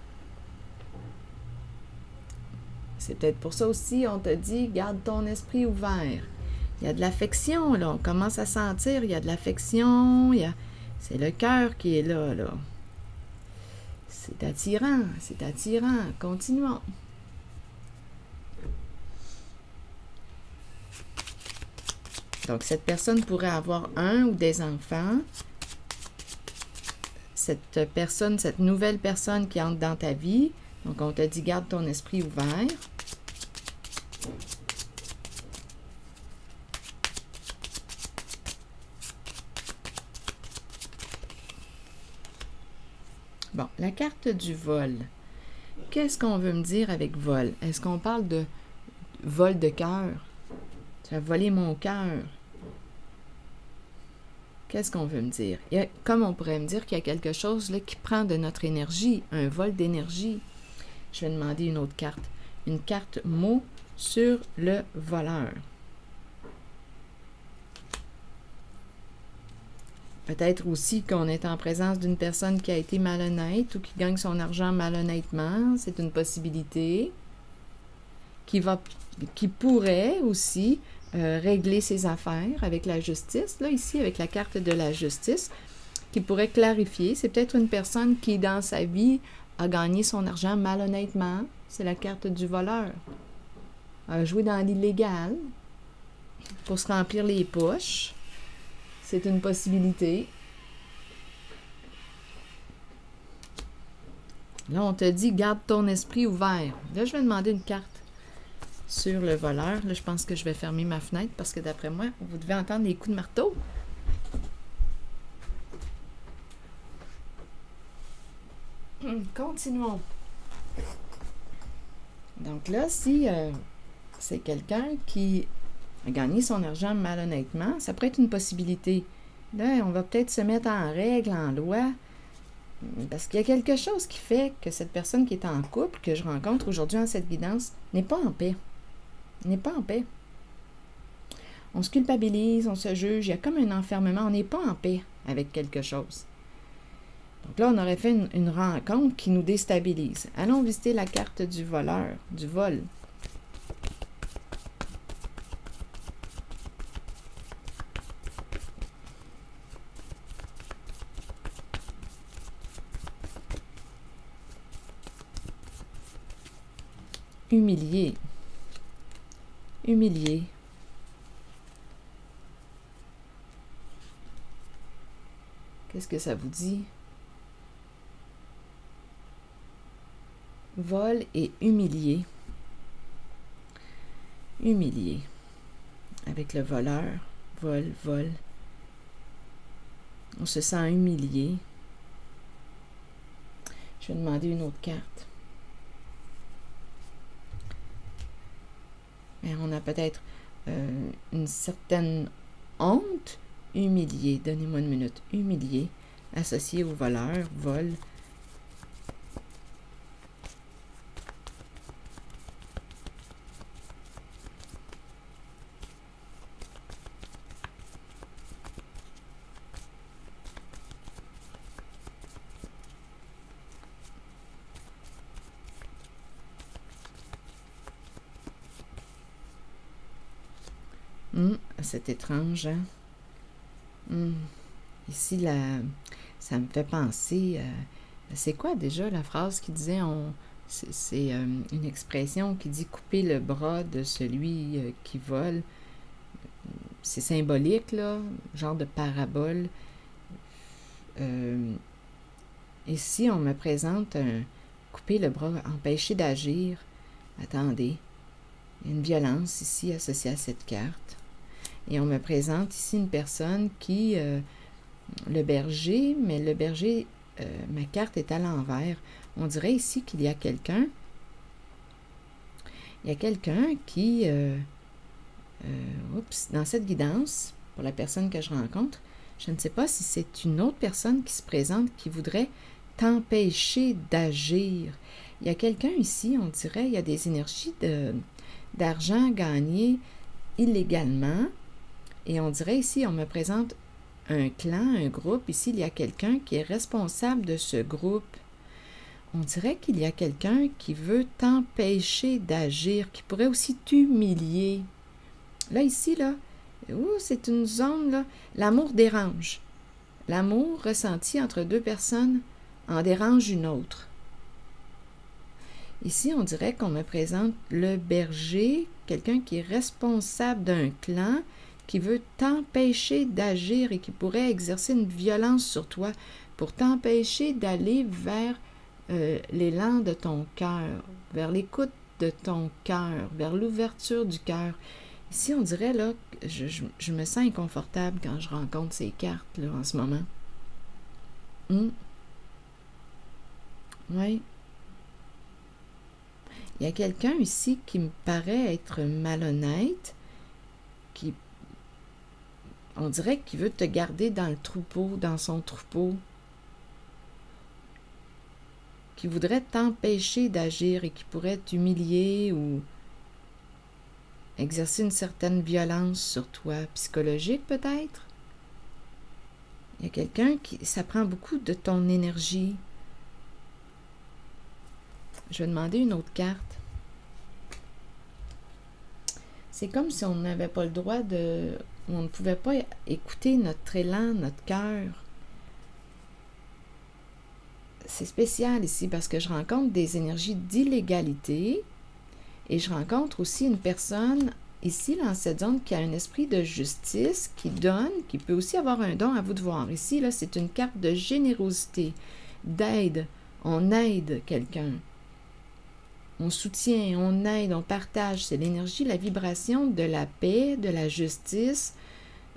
C'est peut-être pour ça aussi, on te dit, garde ton esprit ouvert. Il y a de l'affection, là. On commence à sentir, il y a de l'affection. C'est le cœur qui est là, là. C'est attirant, c'est attirant. Continuons. Donc, cette personne pourrait avoir un ou des enfants. Cette personne, cette nouvelle personne qui entre dans ta vie. Donc, on te dit, garde ton esprit ouvert. Bon, la carte du vol. Qu'est-ce qu'on veut me dire avec vol? Est-ce qu'on parle de vol de cœur? Tu as volé mon cœur. Qu'est-ce qu'on veut me dire? Comme on pourrait me dire qu'il y a quelque chose là, qui prend de notre énergie, un vol d'énergie. Je vais demander une autre carte. Une carte mot sur le voleur. Peut-être aussi qu'on est en présence d'une personne qui a été malhonnête ou qui gagne son argent malhonnêtement. C'est une possibilité. Qui pourrait aussi régler ses affaires avec la justice. Là, ici, avec la carte de la justice, qui pourrait clarifier. C'est peut-être une personne qui, dans sa vie, a gagné son argent malhonnêtement. C'est la carte du voleur. A joué dans l'illégal pour se remplir les poches. C'est une possibilité. Là, on te dit, garde ton esprit ouvert. Là, je vais demander une carte sur le voleur. Là, je pense que je vais fermer ma fenêtre parce que d'après moi, vous devez entendre les coups de marteau. Continuons. Donc là, si c'est quelqu'un qui a gagné son argent malhonnêtement, ça pourrait être une possibilité Là, on va peut-être se mettre en règle, en loi, parce qu'il y a quelque chose qui fait que cette personne qui est en couple, que je rencontre aujourd'hui en cette guidance, n'est pas en paix. N'est pas en paix. On se culpabilise, on se juge, il y a comme un enfermement, on n'est pas en paix avec quelque chose. Donc là, on aurait fait une rencontre qui nous déstabilise. Allons visiter la carte du voleur, du vol. Humilié. Humilié. Qu'est-ce que ça vous dit? Vol et humilié. Humilié. Avec le voleur. Vol. On se sent humilié. Je vais demander une autre carte. Et on a peut-être une certaine honte. Humilié. Donnez-moi une minute. Humilié. Associé au voleur. Vol. C'est étrange, hein? Ici, ça me fait penser... c'est quoi déjà la phrase qui disait... C'est une expression qui dit « couper le bras de celui qui vole ». C'est symbolique, là, genre de parabole. Ici, on me présente couper le bras, empêcher d'agir. Attendez, il y a une violence ici associée à cette carte. Et on me présente ici une personne qui, le berger, mais le berger, ma carte est à l'envers. On dirait ici qu'il y a quelqu'un. Il y a quelqu'un qui, dans cette guidance, pour la personne que je rencontre, je ne sais pas si c'est une autre personne qui se présente qui voudrait t'empêcher d'agir. Il y a quelqu'un ici, on dirait, il y a des énergies d'argent gagné illégalement. Et on dirait ici, on me présente un clan, un groupe. Ici, il y a quelqu'un qui est responsable de ce groupe. On dirait qu'il y a quelqu'un qui veut t'empêcher d'agir, qui pourrait aussi t'humilier. Là, ici, là, c'est une zone, là, l'amour dérange. L'amour ressenti entre deux personnes en dérange une autre. Ici, on dirait qu'on me présente le berger, quelqu'un qui est responsable d'un clan, qui veut t'empêcher d'agir et qui pourrait exercer une violence sur toi pour t'empêcher d'aller vers l'élan de ton cœur, vers l'écoute de ton cœur, vers l'ouverture du cœur. Ici, on dirait là, je me sens inconfortable quand je rencontre ces cartes là, en ce moment. Oui. Il y a quelqu'un ici qui me paraît être malhonnête, qui, on dirait qu'il veut te garder dans le troupeau, dans son troupeau, qui voudrait t'empêcher d'agir et qui pourrait t'humilier ou exercer une certaine violence sur toi, psychologique peut-être. Il y a quelqu'un qui, ça prend beaucoup de ton énergie. Je vais demander une autre carte. C'est comme si on n'avait pas le droit de... On ne pouvait pas écouter notre élan, notre cœur. C'est spécial ici parce que je rencontre des énergies d'illégalité et je rencontre aussi une personne ici, dans cette zone, qui a un esprit de justice, qui donne, qui peut aussi avoir un don à vous de voir. Ici, là, c'est une carte de générosité, d'aide. On aide quelqu'un. On soutient, on aide, on partage. C'est l'énergie, la vibration de la paix, de la justice,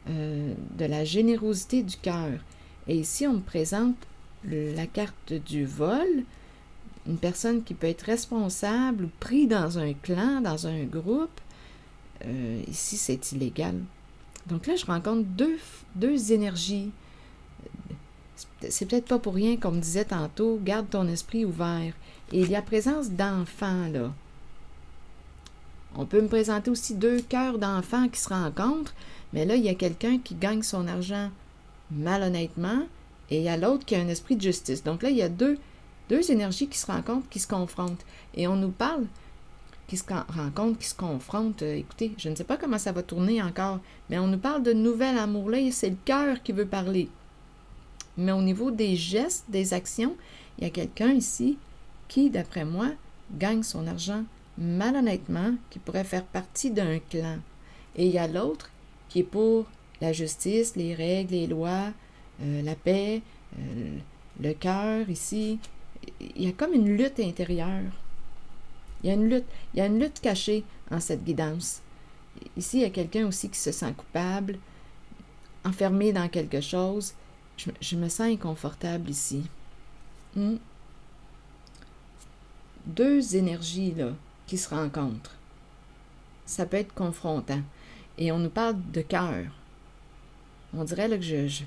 de la générosité du cœur. Et ici, on me présente la carte du vol, une personne qui peut être responsable ou pris dans un clan, dans un groupe. Ici, c'est illégal. Donc là, je rencontre deux énergies. C'est peut-être pas pour rien qu'on me disait tantôt, garde ton esprit ouvert. Et il y a présence d'enfants, là. On peut me présenter aussi deux cœurs d'enfants qui se rencontrent, mais là, il y a quelqu'un qui gagne son argent malhonnêtement, et il y a l'autre qui a un esprit de justice. Donc là, il y a deux énergies qui se rencontrent, qui se confrontent. Et on nous parle qui se rencontrent, qui se confrontent. Écoutez, je ne sais pas comment ça va tourner encore, mais on nous parle de nouvel amour. Là, c'est le cœur qui veut parler. Mais au niveau des gestes, des actions, il y a quelqu'un ici qui, d'après moi, gagne son argent malhonnêtement, qui pourrait faire partie d'un clan. Et il y a l'autre qui est pour la justice, les règles, les lois, la paix, le cœur ici. Il y a comme une lutte intérieure. Il y a une lutte cachée en cette guidance. Ici, il y a quelqu'un aussi qui se sent coupable, enfermé dans quelque chose. Je me sens inconfortable ici. Deux énergies, là, qui se rencontrent. Ça peut être confrontant. Et on nous parle de cœur. On dirait là, que je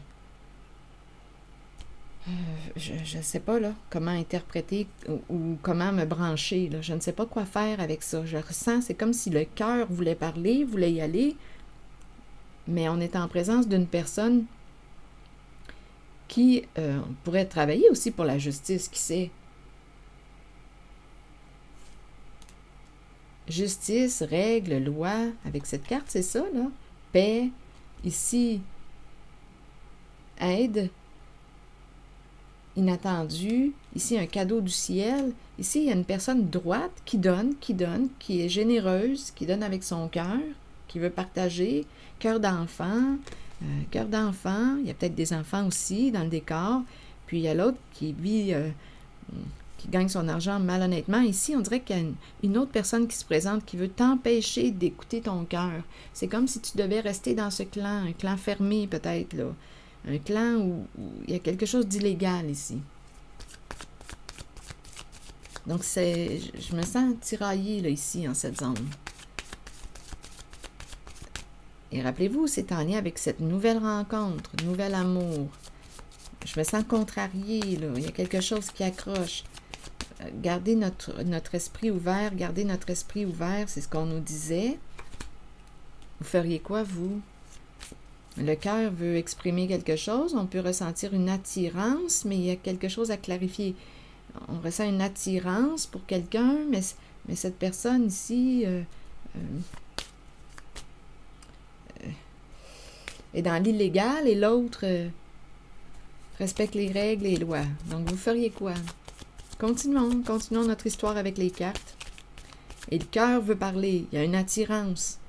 sais pas là, comment interpréter ou comment me brancher. Là. Je ne sais pas quoi faire avec ça. Je ressens, c'est comme si le cœur voulait parler, voulait y aller, mais on est en présence d'une personne qui pourrait travailler aussi pour la justice, qui sait. Justice, règles, loi, avec cette carte, c'est ça, là. Paix, ici, aide, inattendu, ici, un cadeau du ciel. Ici, il y a une personne droite qui donne, qui est généreuse, qui donne avec son cœur, qui veut partager, cœur d'enfant, il y a peut-être des enfants aussi dans le décor, puis il y a l'autre qui vit... qui gagne son argent malhonnêtement. Ici, on dirait qu'il y a une autre personne qui se présente qui veut t'empêcher d'écouter ton cœur. C'est comme si tu devais rester dans ce clan, un clan fermé peut-être, là. Un clan où il y a quelque chose d'illégal ici. Donc, je me sens tiraillée, là, ici, en cette zone. Et rappelez-vous, c'est en lien avec cette nouvelle rencontre, nouvel amour. Je me sens contrariée, là. Il y a quelque chose qui accroche. Gardez notre esprit ouvert, c'est ce qu'on nous disait. Vous feriez quoi, vous? Le cœur veut exprimer quelque chose, on peut ressentir une attirance, mais il y a quelque chose à clarifier. On ressent une attirance pour quelqu'un, mais cette personne ici est dans l'illégal et l'autre respecte les règles et les lois. Donc, vous feriez quoi? Continuons notre histoire avec les cartes. Et le cœur veut parler. Il y a une attirance.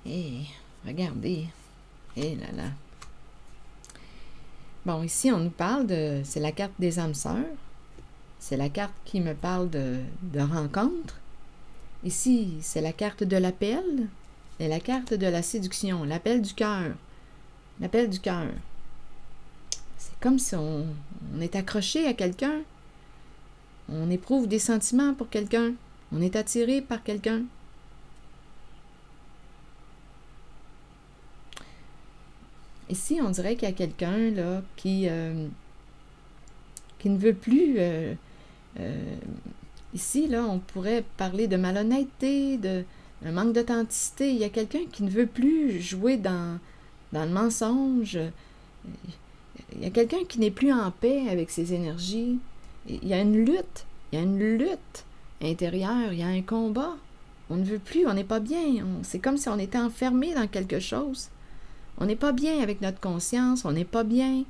Et regardez. Et là là. Bon, ici, on nous parle de... C'est la carte des âmes sœurs. C'est la carte qui me parle de rencontre. Ici, c'est la carte de l'appel et la carte de la séduction, l'appel du cœur. L'appel du cœur. C'est comme si on est accroché à quelqu'un. On éprouve des sentiments pour quelqu'un. On est attiré par quelqu'un. Ici, on dirait qu'il y a quelqu'un là qui ne veut plus... ici, là, on pourrait parler de malhonnêteté, un manque d'authenticité. Il y a quelqu'un qui ne veut plus jouer dans le mensonge. Il y a quelqu'un qui n'est plus en paix avec ses énergies. Il y a une lutte. Il y a une lutte intérieure. Il y a un combat. On ne veut plus, on n'est pas bien. C'est comme si on était enfermé dans quelque chose. On n'est pas bien avec notre conscience. On n'est pas bien.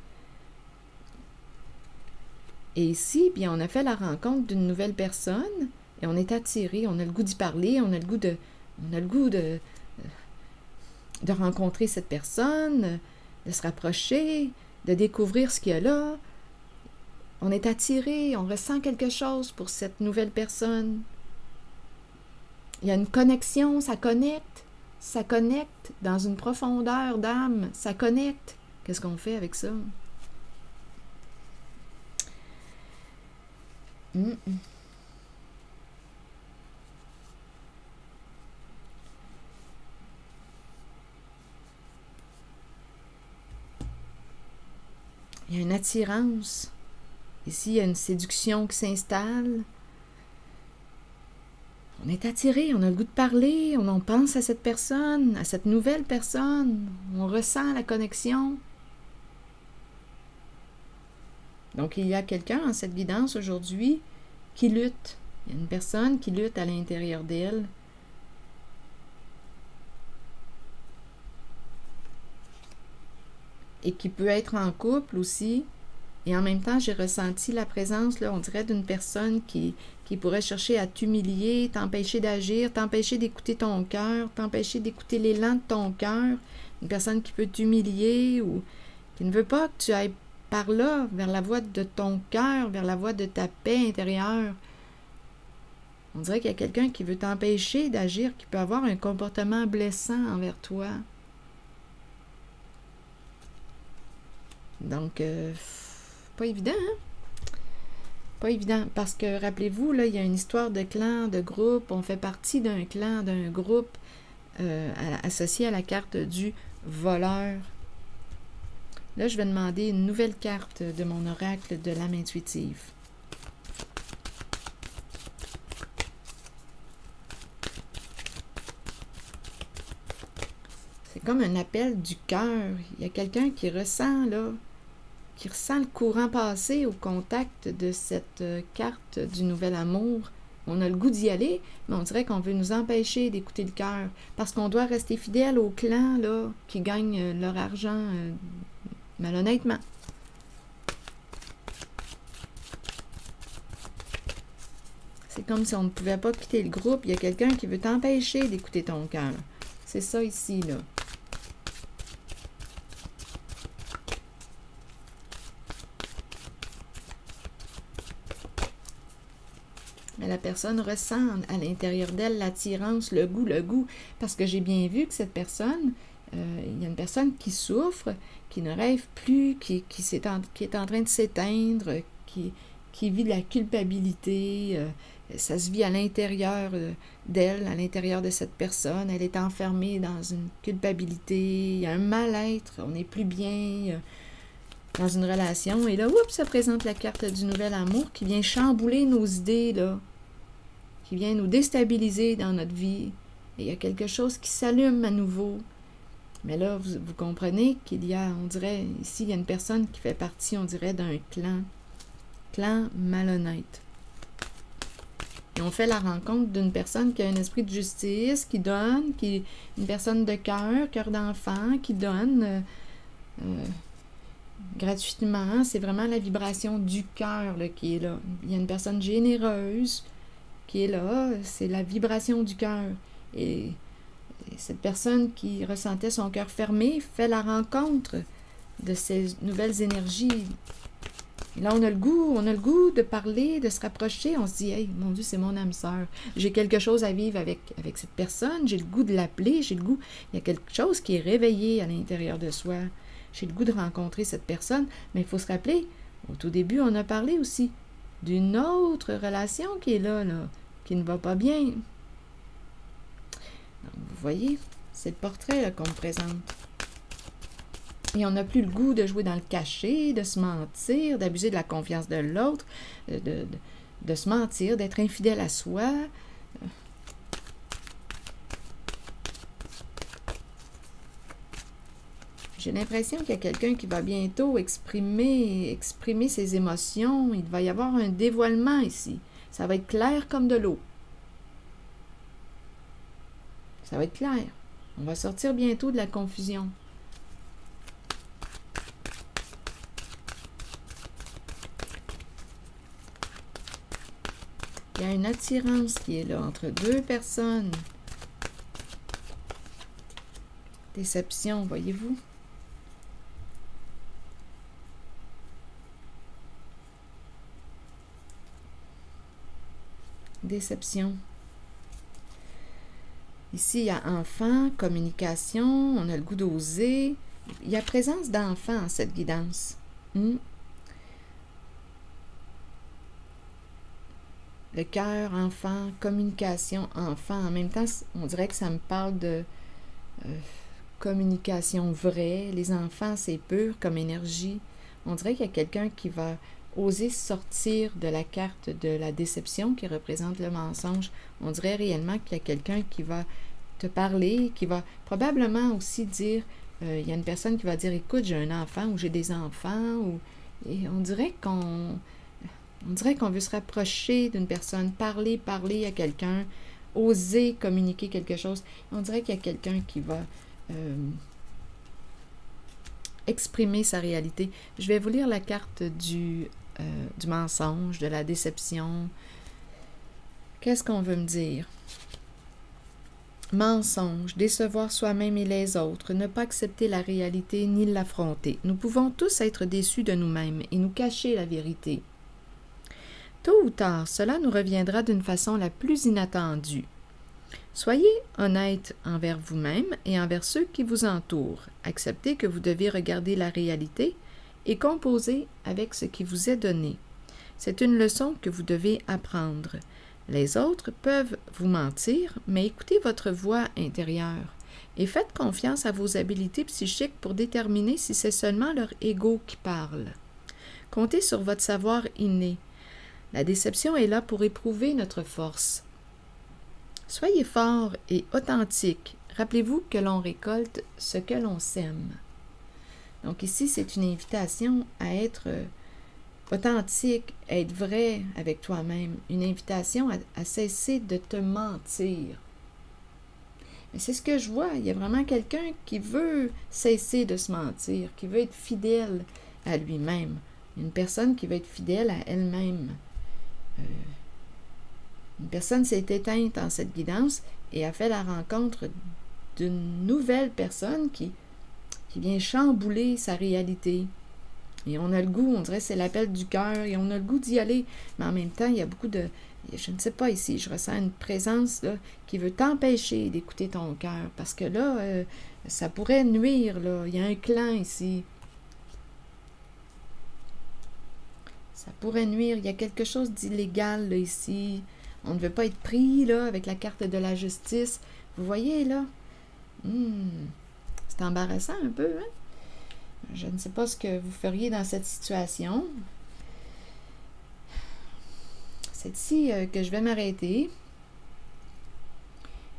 Et ici, bien, on a fait la rencontre d'une nouvelle personne et on est attiré, on a le goût d'y parler, on a le goût de rencontrer cette personne, de se rapprocher, de découvrir ce qu'il y a là. On est attiré, on ressent quelque chose pour cette nouvelle personne. Il y a une connexion, ça connecte dans une profondeur d'âme, ça connecte. Qu'est-ce qu'on fait avec ça? Il y a une attirance. Ici, il y a une séduction qui s'installe. On est attiré, on a le goût de parler, on pense à cette personne, à cette nouvelle personne. On ressent la connexion. Donc, il y a quelqu'un en cette guidance aujourd'hui qui lutte. Il y a une personne qui lutte à l'intérieur d'elle. Et qui peut être en couple aussi. Et en même temps, j'ai ressenti la présence, là, on dirait, d'une personne qui pourrait chercher à t'humilier, t'empêcher d'agir, t'empêcher d'écouter ton cœur, t'empêcher d'écouter l'élan de ton cœur. Une personne qui peut t'humilier ou qui ne veut pas que tu ailles par là, vers la voie de ton cœur, vers la voie de ta paix intérieure. On dirait qu'il y a quelqu'un qui veut t'empêcher d'agir, qui peut avoir un comportement blessant envers toi. Donc, pas évident, hein? Pas évident, parce que, rappelez-vous, là, il y a une histoire de clan, de groupe, on fait partie d'un clan, d'un groupe associé à la carte du voleur. Là, je vais demander une nouvelle carte de mon oracle de l'âme intuitive. C'est comme un appel du cœur. Il y a quelqu'un qui ressent, là, qui ressent le courant passer au contact de cette carte du nouvel amour. On a le goût d'y aller, mais on dirait qu'on veut nous empêcher d'écouter le cœur, parce qu'on doit rester fidèle au clan, là, qui gagne leur argent malhonnêtement. C'est comme si on ne pouvait pas quitter le groupe. Il y a quelqu'un qui veut t'empêcher d'écouter ton cœur. C'est ça ici, là. Mais la personne ressent à l'intérieur d'elle l'attirance, le goût, parce que j'ai bien vu que cette personne, il y a une personne qui souffre, qui ne rêve plus, qui est en train de s'éteindre, qui vit de la culpabilité, ça se vit à l'intérieur d'elle, à l'intérieur de cette personne, elle est enfermée dans une culpabilité, il y a un mal-être, on n'est plus bien dans une relation, et là, oups, ça présente la carte du nouvel amour qui vient chambouler nos idées, là, qui vient nous déstabiliser dans notre vie, et il y a quelque chose qui s'allume à nouveau. Mais là, vous comprenez qu'il y a, on dirait, ici, il y a une personne qui fait partie, on dirait, d'un clan malhonnête. Et on fait la rencontre d'une personne qui a un esprit de justice, qui donne, une personne de cœur d'enfant, qui donne gratuitement. C'est vraiment la vibration du cœur qui est là. Il y a une personne généreuse qui est là, c'est la vibration du cœur. Et cette personne qui ressentait son cœur fermé fait la rencontre de ces nouvelles énergies. Et là, on a le goût de parler, de se rapprocher. On se dit, hey, mon Dieu, c'est mon âme sœur. J'ai quelque chose à vivre avec cette personne. J'ai le goût de l'appeler. J'ai le goût. Il y a quelque chose qui est réveillé à l'intérieur de soi. J'ai le goût de rencontrer cette personne. Mais il faut se rappeler, au tout début, on a parlé aussi d'une autre relation qui est là, qui ne va pas bien. Donc, vous voyez, c'est le portrait qu'on me présente. Et on n'a plus le goût de jouer dans le cachet, de se mentir, d'abuser de la confiance de l'autre, de se mentir, d'être infidèle à soi. J'ai l'impression qu'il y a quelqu'un qui va bientôt exprimer ses émotions. Il va y avoir un dévoilement ici. Ça va être clair comme de l'eau. Ça va être clair. On va sortir bientôt de la confusion. Il y a une attirance qui est là entre deux personnes. Déception, voyez-vous? Déception. Ici, il y a enfant, communication, on a le goût d'oser. il y a présence d'enfants en cette guidance. Le cœur, enfant, communication, enfant. En même temps, on dirait que ça me parle de communication vraie. Les enfants, c'est pur comme énergie. On dirait qu'il y a quelqu'un qui va oser sortir de la carte de la déception qui représente le mensonge. On dirait réellement qu'il y a quelqu'un qui va te parler, qui va probablement aussi dire, il y a une personne qui va dire, écoute, j'ai un enfant ou j'ai des enfants, et on dirait qu'on veut se rapprocher d'une personne, parler à quelqu'un, oser communiquer quelque chose. On dirait qu'il y a quelqu'un qui va exprimer sa réalité. Je vais vous lire la carte du mensonge, de la déception. Qu'est-ce qu'on veut me dire? Mensonge, décevoir soi-même et les autres, ne pas accepter la réalité ni l'affronter. Nous pouvons tous être déçus de nous-mêmes et nous cacher la vérité. Tôt ou tard, cela nous reviendra d'une façon la plus inattendue. Soyez honnête envers vous-même et envers ceux qui vous entourent. Acceptez que vous devez regarder la réalité et composer avec ce qui vous est donné. C'est une leçon que vous devez apprendre. Les autres peuvent vous mentir, mais écoutez votre voix intérieure et faites confiance à vos habiletés psychiques pour déterminer si c'est seulement leur ego qui parle. Comptez sur votre savoir inné. La déception est là pour éprouver notre force. Soyez fort et authentique. Rappelez-vous que l'on récolte ce que l'on sème. Donc ici, c'est une invitation à être authentique, à être vrai avec toi-même. Une invitation à cesser de te mentir. Mais c'est ce que je vois. Il y a vraiment quelqu'un qui veut cesser de se mentir, qui veut être fidèle à lui-même. Une personne qui veut être fidèle à elle-même. Une personne s'est éteinte en cette guidance et a fait la rencontre d'une nouvelle personne qui vient chambouler sa réalité. Et on a le goût, on dirait que c'est l'appel du cœur, et on a le goût d'y aller. Mais en même temps, il y a beaucoup de... Je ne sais pas ici, je ressens une présence là, qui veut t'empêcher d'écouter ton cœur. Parce que là, ça pourrait nuire, là. Il y a un clan ici. Ça pourrait nuire. Il y a quelque chose d'illégal, là, ici. On ne veut pas être pris, là, avec la carte de la justice. Vous voyez, là? C'est embarrassant un peu, hein? Je ne sais pas ce que vous feriez dans cette situation. C'est ici que je vais m'arrêter.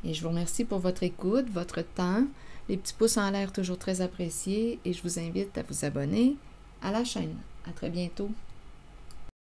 Et je vous remercie pour votre écoute, votre temps. Les petits pouces en l'air toujours très appréciés. Et je vous invite à vous abonner à la chaîne. À très bientôt.